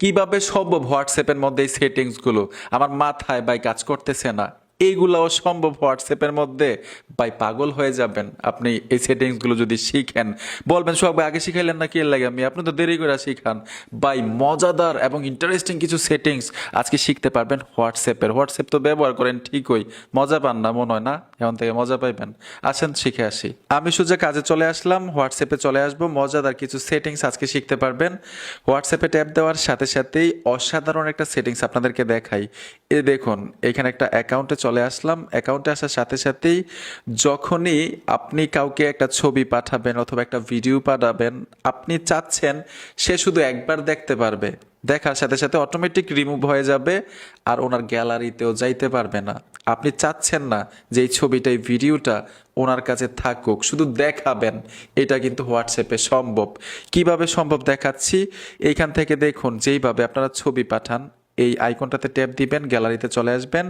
কিভাবে সম্ভব হোয়াটসঅ্যাপের মধ্যে এই সেটিংসগুলো? আমার মাথায় ভাই কাজ করতেছে না। এইগুলাও সম্ভব হোয়াটসঅ্যাপের মধ্যে? ভাই পাগল হয়ে যাবেন আপনি এই সেটিংসগুলো যদি শিখেন। বলবেন সোহাগ ভাই আগে শিখাইলেন না কি এর লাগে? আপনি তো দেরি করে শিখান। ভাই মজাদার এবং ইন্টারেস্টিং কিছু সেটিংস আজকে শিখতে পারবেন হোয়াটসঅ্যাপের। হোয়াটসঅ্যাপ তো ব্যবহার করেন ঠিকই, মজা পান না মনে হয় না? এখন থেকে মজা পাইবেন। আসেন শিখে আসি। আমি সোজা কাজে চলে আসলাম, হোয়াটসঅ্যাপে চলে আসবো। মজাদার কিছু সেটিংস আজকে শিখতে পারবেন। হোয়াটসঅ্যাপে ট্যাপ দেওয়ার সাথে সাথেই অসাধারণ একটা সেটিংস আপনাদেরকে দেখাই। এ দেখুন, এখানে একটা অ্যাকাউন্টে চলে আসলাম। অ্যাকাউন্টে আসার সাথে সাথেই যখনই আপনি কাউকে একটা ছবি পাঠাবেন অথবা একটা ভিডিও পাঠাবেন, আপনি চাচ্ছেন সে শুধু একবার দেখতে পারবে। দেখার সাথে সাথে অটোমেটিক রিমুভ হয়ে যাবে, আর ওনার গ্যালারিতেও যাইতে পারবে না। আপনি চাচ্ছেন না যে এই ছবিটা, এই ভিডিওটা ওনার কাছে থাকুক, শুধু দেখাবেন। এটা কিন্তু হোয়াটসঅ্যাপে সম্ভব। কিভাবে সম্ভব দেখাচ্ছি। এইখান থেকে দেখুন, যেইভাবে আপনারা ছবি পাঠান, এই আইকনটাতে ট্যাপ দিবেন, গ্যালারিতে চলে আসবেন।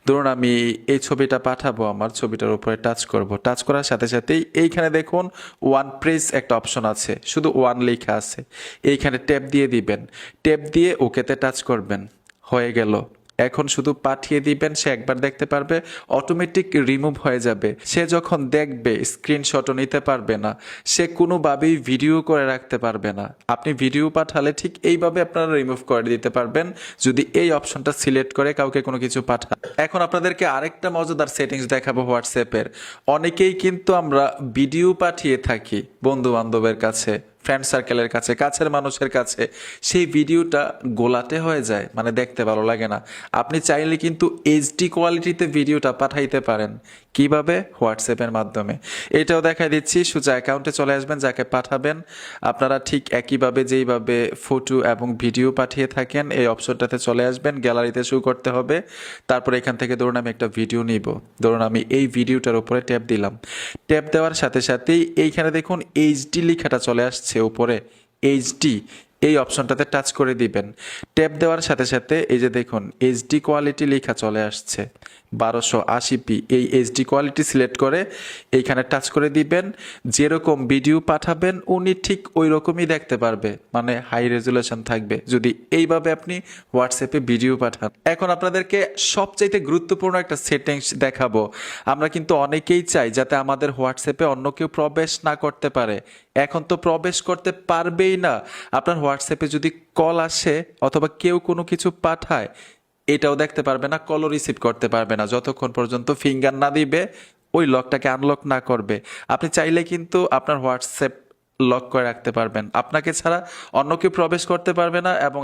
ধরুন আমি এই ছবিটা পাঠাবো, আমার ছবিটার উপরে টাচ করব। টাচ করার সাথে সাথেই এইখানে দেখুন ওয়ান প্রেস একটা অপশন আছে, শুধু ওয়ান লেখা আছে। এইখানে ট্যাপ দিয়ে দিবেন, ট্যাপ দিয়ে ওকেতে টাচ করবেন। হয়ে গেল। এখন শুধু পাঠিয়ে দিবেন, সে একবার দেখতে পারবে, অটোমেটিক রিমুভ হয়ে যাবে। সে যখন দেখবে স্ক্রিনশটও নিতে পারবে না, সে কোনোভাবেই ভিডিও করে রাখতে পারবে না। আপনি ভিডিও পাঠালে ঠিক এইভাবে আপনারা রিমুভ করে দিতে পারবেন, যদি এই অপশনটা সিলেক্ট করে কাউকে কোনো কিছু পাঠান। এখন আপনাদেরকে আরেকটা মজাদার সেটিংস দেখাবো হোয়াটসঅ্যাপের। অনেকেই কিন্তু আমরা ভিডিও পাঠিয়ে থাকি বন্ধু বান্ধবের কাছে, ফ্রেন্ড সার্কেলের কাছে, কাছের মানুষের কাছে। সেই ভিডিওটা গোলাটে হয়ে যায়, মানে দেখতে ভালো লাগে না। আপনি চাইলে কিন্তু এইচডি কোয়ালিটিতে ভিডিওটা পাঠাইতে পারেন। কিভাবে? হোয়াটসঅ্যাপের মাধ্যমে। এটাও দেখাই দিচ্ছি। সোজা অ্যাকাউন্টে চলে আসবেন, যাকে পাঠাবেন। আপনারা ঠিক একইভাবে যেইভাবে ফটো এবং ভিডিও পাঠিয়ে থাকেন, এই অপশনটাতে চলে আসবেন, গ্যালারিতে শো করতে হবে। তারপর এখান থেকে ধরুন আমি একটা ভিডিও নিব, ধরুন আমি এই ভিডিওটার উপরে ট্যাপ দিলাম। ট্যাপ দেওয়ার সাথে সাথেই এইখানে দেখুন এইচডি লেখাটা চলে আসছে উপরে, এইচডি। এই অপশনটাতে টাচ করে দিবেন। ট্যাপ দেওয়ার সাথে সাথে এই যে দেখুন এইচডি কোয়ালিটি লেখা চলে আসছে, 1280p। এই এইচডি কোয়ালিটি সিলেক্ট করে এইখানে টাচ করে দিবেন। যেরকম ভিডিও পাঠাবেন উনি ঠিক ওই রকমই দেখতে পারবে, মানে হাই রেজুলেশন থাকবে যদি এইভাবে আপনি হোয়াটসঅ্যাপে ভিডিও পাঠান। এখন আপনাদেরকে সবচাইতে গুরুত্বপূর্ণ একটা সেটিংস দেখাবো। আমরা কিন্তু অনেকেই চাই যাতে আমাদের হোয়াটসঅ্যাপে অন্য কেউ প্রবেশ না করতে পারে। এখন তো প্রবেশ করতে পারবেই না। আপনার হোয়াটসঅ্যাপে যদি কল আসে অথবা কেউ কোনো কিছু পাঠায়, এটাও দেখতে পারবে না, কলও রিসিভ করতে পারবে না, যতক্ষণ পর্যন্ত ফিঙ্গার না দিবে, ওই লকটাকে আনলক না করবে। আপনি চাইলে কিন্তু আপনার হোয়াটসঅ্যাপ লক করে রাখতে পারবেন, আপনাকে ছাড়া অন্য কেউ প্রবেশ করতে পারবে না, এবং